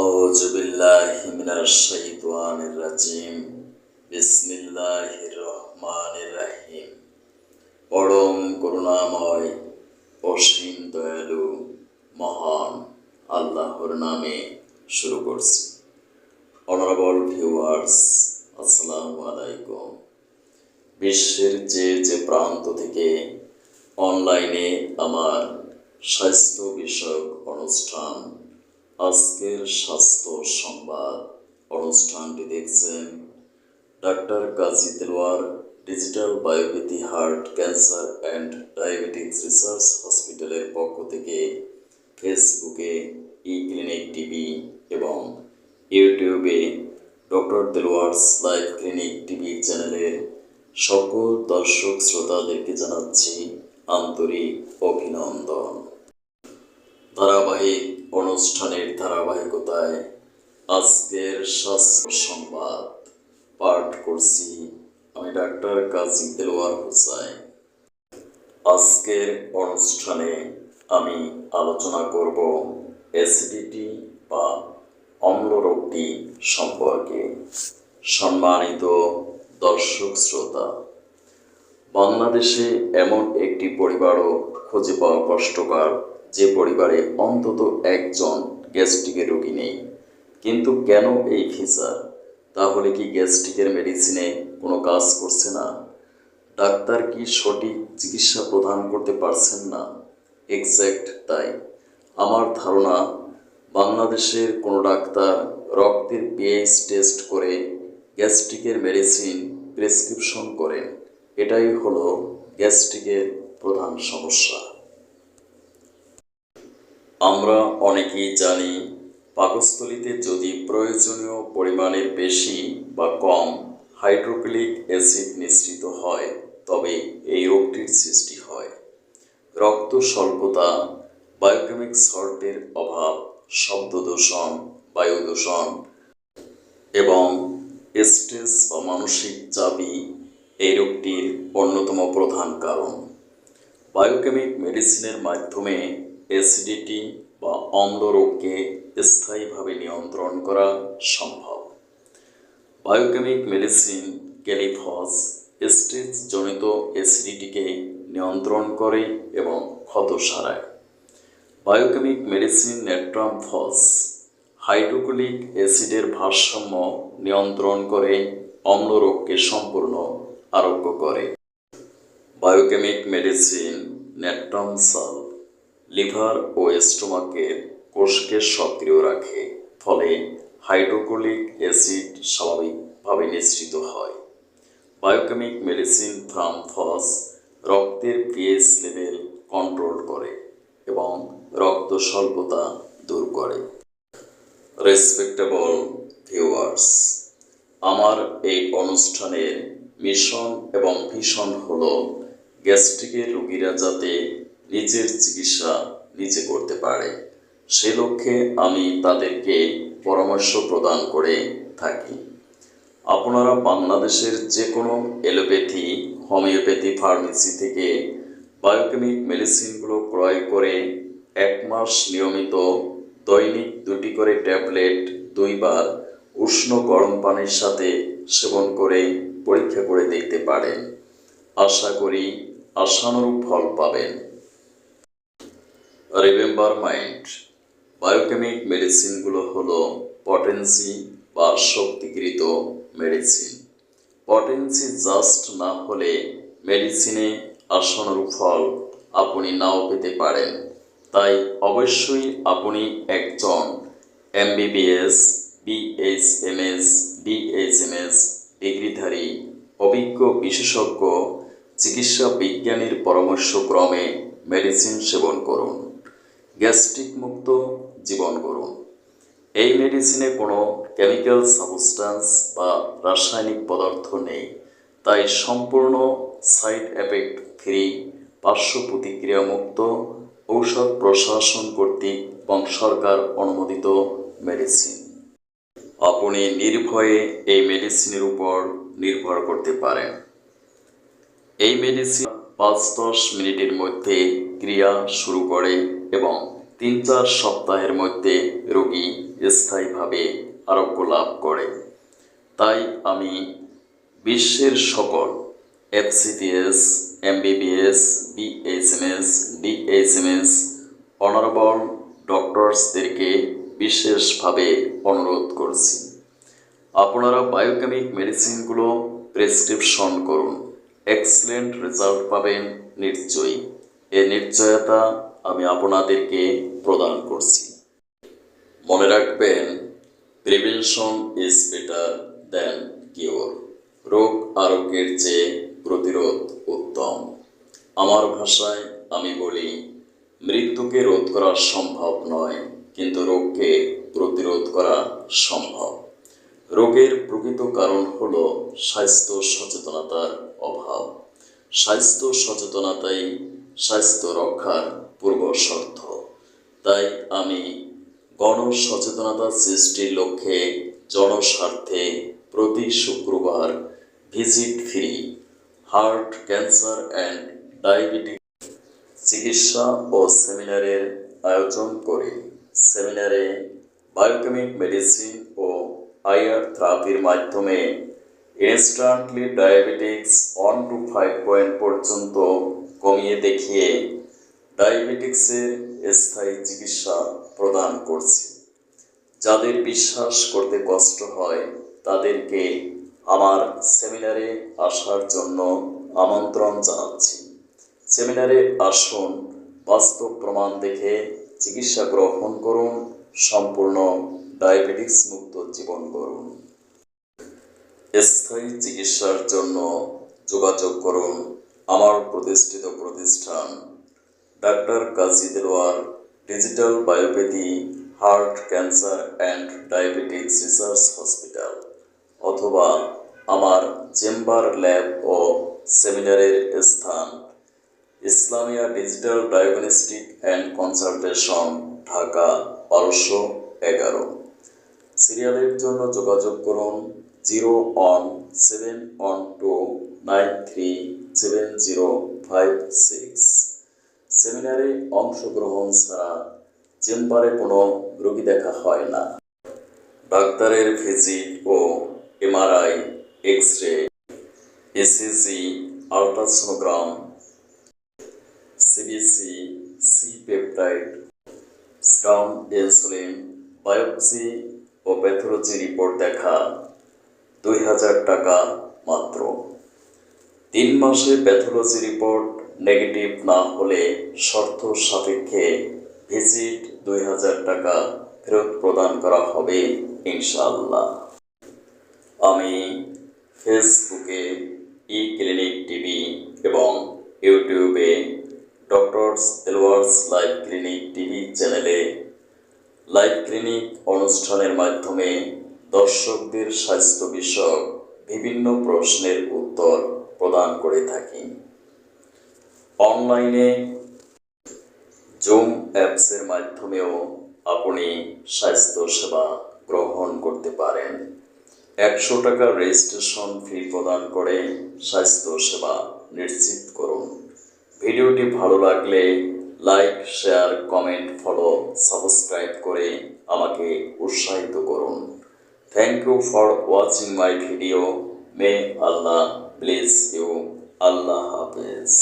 আউযু বিল্লাহি মিনাশ শাইতানির রাজিম। বিসমিল্লাহির রহমানির রহিম। পরম করুণাময় অসীম দয়ালু মহান আল্লাহর নামে শুরু করছি। অনারেবল ভিউয়ার্স, আসসালামু আলাইকুম। বিশ্বের যে প্রান্ত থেকে অনলাইনে আমার স্বাস্থ্য বিষয়ক অনুষ্ঠান আজকের স্বাস্থ্য সংবাদ অনুষ্ঠানটি দেখছেন, doctor Kazi Delowar digital biopathy heart cancer and diabetics research হসপিটালের পক্ষ থেকে ফেসবুকে ক্লিনিক টিভি এবং ইউটিউবে doctor Delowar's live clinic TV চ্যানেলের সকল দর্শক শ্রোতাদেরকে জানাচ্ছি আন্তরিক অভিনন্দন। ধারাবাহিক অনুষ্ঠানের ধারাবাহিকতায় আজকের স্বাস্থ্য সংবাদ পাঠ করছি আমি ডাক্তার কাজী দেলোয়ার হোসাইন। আজকের অনুষ্ঠানে আমি আলোচনা করব অ্যাসিডিটি বা অম্লরোগটি সম্পর্কে। সম্মানিত দর্শক শ্রোতা, বাংলাদেশে এমন একটি পরিবারও খুঁজে পাওয়া কষ্টকর যে পরিবারে অন্তত একজন গ্যাস্ট্রিকের রোগী নেই। কিন্তু কেন এই ফিচার? তাহলে কি গ্যাস্ট্রিকের মেডিসিনে কোনো কাজ করছে না? ডাক্তার কি সঠিক চিকিৎসা প্রদান করতে পারছেন না? এক্স্যাক্ট তাই। আমার ধারণা, বাংলাদেশের কোনো ডাক্তার রক্তের পিএইচ টেস্ট করে গ্যাস্ট্রিকের মেডিসিন প্রেসক্রিপশন করেন। এটাই হলো গ্যাস্ট্রিকের প্রধান সমস্যা। আমরা অনেকেই জানি, পাকস্থলীতে যদি প্রয়োজনীয় পরিমাণের বেশি বা কম হাইড্রোক্লোরিক অ্যাসিড নিঃসৃত হয় তবে এই রোগটির সৃষ্টি হয়। রক্ত স্বল্পতা, বায়োকেমিক সল্টের অভাব, শব্দ দূষণ, বায়ু দূষণ এবং স্ট্রেস বা মানসিক চাপই এই রোগটির অন্যতম প্রধান কারণ। বায়োকেমিক মেডিসিনের মাধ্যমে অ্যাসিডিটি বা অম্ল রোগকে স্থায়ীভাবে নিয়ন্ত্রণ করা সম্ভব। বায়োকেমিক মেডিসিন ক্যালিফস স্ট্রেসজনিত অ্যাসিডিটিকে নিয়ন্ত্রণ করে এবং ক্ষত সারায়। বায়োকেমিক মেডিসিন নেট্রামফস হাইড্রোক্লোরিক অ্যাসিডের ভারসাম্য নিয়ন্ত্রণ করে অম্ল রোগকে সম্পূর্ণ আরোগ্য করে। বায়োকেমিক মেডিসিন নেট্রামসাল লিভার ও স্টোমাকের কোষকে সক্রিয় রাখে, ফলে হাইড্রোক্লোরিক অ্যাসিড স্বাভাবিকভাবে নিঃসৃত হয়। বায়োকেমিক মেডিসিন থ্রামফস রক্তের পিএইচ লেভেল কন্ট্রোল করে এবং রক্ত স্বল্পতা দূর করে। রেসপেক্টেবল ভিউয়ার্স, আমার এই অনুষ্ঠানের মিশন এবং ভিশন হলো গ্যাস্ট্রিকের রোগীরা যাতে নিজের চিকিৎসা নিজে করতে পারে, সে লক্ষ্যে আমি তাদেরকে পরামর্শ প্রদান করে থাকি। আপনারা বাংলাদেশের যে কোনো এলোপ্যাথি, হোমিওপ্যাথি ফার্মেসি থেকে বায়োকেমিক মেডিসিনগুলো ক্রয় করে 1 মাস নিয়মিত দৈনিক 2টি করে ট্যাবলেট 2 বার উষ্ণ গরম পানির সাথে সেবন করে পরীক্ষা করে দেখতে পারেন। আশা করি আশানুরূপ ফল পাবেন। রিমেম্বার মাইন্ড, বায়োকেমিক মেডিসিনগুলো হলো পটেন্সি বা শক্তিকৃত মেডিসিন। পটেন্সি জাস্ট না হলে মেডিসিনে আশানুরূপ ফল আপনি নাও পেতে পারেন। তাই অবশ্যই আপনি একজন MBBS, BHMS, DHMS ডিগ্রিধারী অভিজ্ঞ বিশেষজ্ঞ চিকিৎসা বিজ্ঞানীর পরামর্শক্রমে মেডিসিন সেবন করুন। গ্যাস্ট্রিক মুক্ত জীবন করুন। এই মেডিসিনে কোনো কেমিক্যাল সাবস্টেন্স বা রাসায়নিক পদার্থ নেই, তাই সম্পূর্ণ সাইড এফেক্ট ফ্রি, পার্শ্ব প্রতিক্রিয়া মুক্ত, ঔষধ প্রশাসন কর্তৃক এবং সরকার অনুমোদিত মেডিসিন। আপনি নির্ভয়ে এই মেডিসিনের উপর নির্ভর করতে পারেন। এই মেডিসিন 5-10 মিনিটের মধ্যে ক্রিয়া শুরু করে এবং 3-4 সপ্তাহের মধ্যে রোগী স্থায়ীভাবে আরোগ্য লাভ করে। তাই আমি বিশ্বের সকল FCTS, MBBS, BHMS, DHMS honourable ডক্টরসদেরকে বিশেষভাবে অনুরোধ করছি, আপনারা বায়োকেমিক মেডিসিনগুলো প্রেসক্রিপশন করুন, এক্সেলেন্ট রেজাল্ট পাবেন নিশ্চয়ই। এর নিশ্চয়তা আমি আপনাদেরকে প্রদান করছি। মনে রাখবেন, prevention is better than cure. রোগ আরোগ্যের চেয়ে প্রতিরোধ উত্তম। আমার ভাষায় আমি বলি, মৃত্যুকে রোধ করা সম্ভব নয়, কিন্তু রোগকে প্রতিরোধ করা সম্ভব। রোগের প্রকৃত কারণ হল স্বাস্থ্য সচেতনতার অভাব। স্বাস্থ্য সচেতনতাই স্বাস্থ্য রক্ষার পূর্ব শর্ত। তাই আমি গণসচেতনতা সৃষ্টির লক্ষ্যে জনস্বার্থে প্রতি শুক্রবার visit free heart, cancer and diabetes চিকিৎসা ও সেমিনারের আয়োজন করি। সেমিনারে বায়োকেমিক মেডিসিন ও আইআর থেরাপির মাধ্যমে ইনস্ট্যান্টলি ডায়াবেটিক্স 1 to 5 পয়েন্ট পর্যন্ত কমিয়ে দেখিয়ে ডায়াবেটিক্সের স্থায়ী চিকিৎসা প্রদান করছি। যাদের বিশ্বাস করতে কষ্ট হয় তাদেরকে আমার সেমিনারে আসার জন্য আমন্ত্রণ জানাচ্ছি। সেমিনারে আসুন, বাস্তব প্রমাণ দেখে চিকিৎসা গ্রহণ করুন, সম্পূর্ণ ডায়াবেটিক্স মুক্ত জীবন গড়ুন। স্থায়ী চিকিৎসার জন্য যোগাযোগ করুন আমার প্রতিষ্ঠিত প্রতিষ্ঠান doctor Kazi Delowar digital biopathy heart, cancer and diabetics research hospital, অথবা আমার চেম্বার, ল্যাব ও সেমিনারের স্থান Islamia digital diagnostic and consultation, Dhaka 1211। সিরিয়ালের জন্য যোগাযোগ করুন 01712937056। সেমিনারে অংশগ্রহণ ছাড়া চেম্বারে কোনো রোগী দেখা হয় না। ডাক্তারের ভিজিট ও MRI, x-ray, ECG, ultrasonogram, CBC, C peptide, serum, insulin, biopsy ও প্যাথোলজি রিপোর্ট দেখা 2000 টাকা মাত্র। 3 মাসে প্যাথোলজি রিপোর্ট নেগেটিভ না হলে শর্ত সাপেক্ষে ভিজিট 2000 টাকা ফেরত প্রদান করা হবে ইনশাআল্লাহ। আমি ফেসবুকে ই-ক্লিনিক টিভি এবং ইউটিউবে ডক্টরস দেলোয়ার্স লাইভ ক্লিনিক টিভি চ্যানেলে লাইভ ক্লিনিক অনুষ্ঠানের মাধ্যমে দর্শকদের স্বাস্থ্য বিষয়ক বিভিন্ন প্রশ্নের উত্তর প্রদান করে থাকি। অনলাইনে জুম অ্যাপসের মাধ্যমেও আপনি স্বাস্থ্য সেবা গ্রহণ করতে পারেন। 100 টাকা রেজিস্ট্রেশন ফি প্রদান করে স্বাস্থ্য সেবা নিশ্চিত করুন। ভিডিওটি ভালো লাগলে like, share, comment, follow, subscribe করে আমাকে উৎসাহিত করুন। Thank you for watching my video. May Allah bless you. Allah হাফেজ।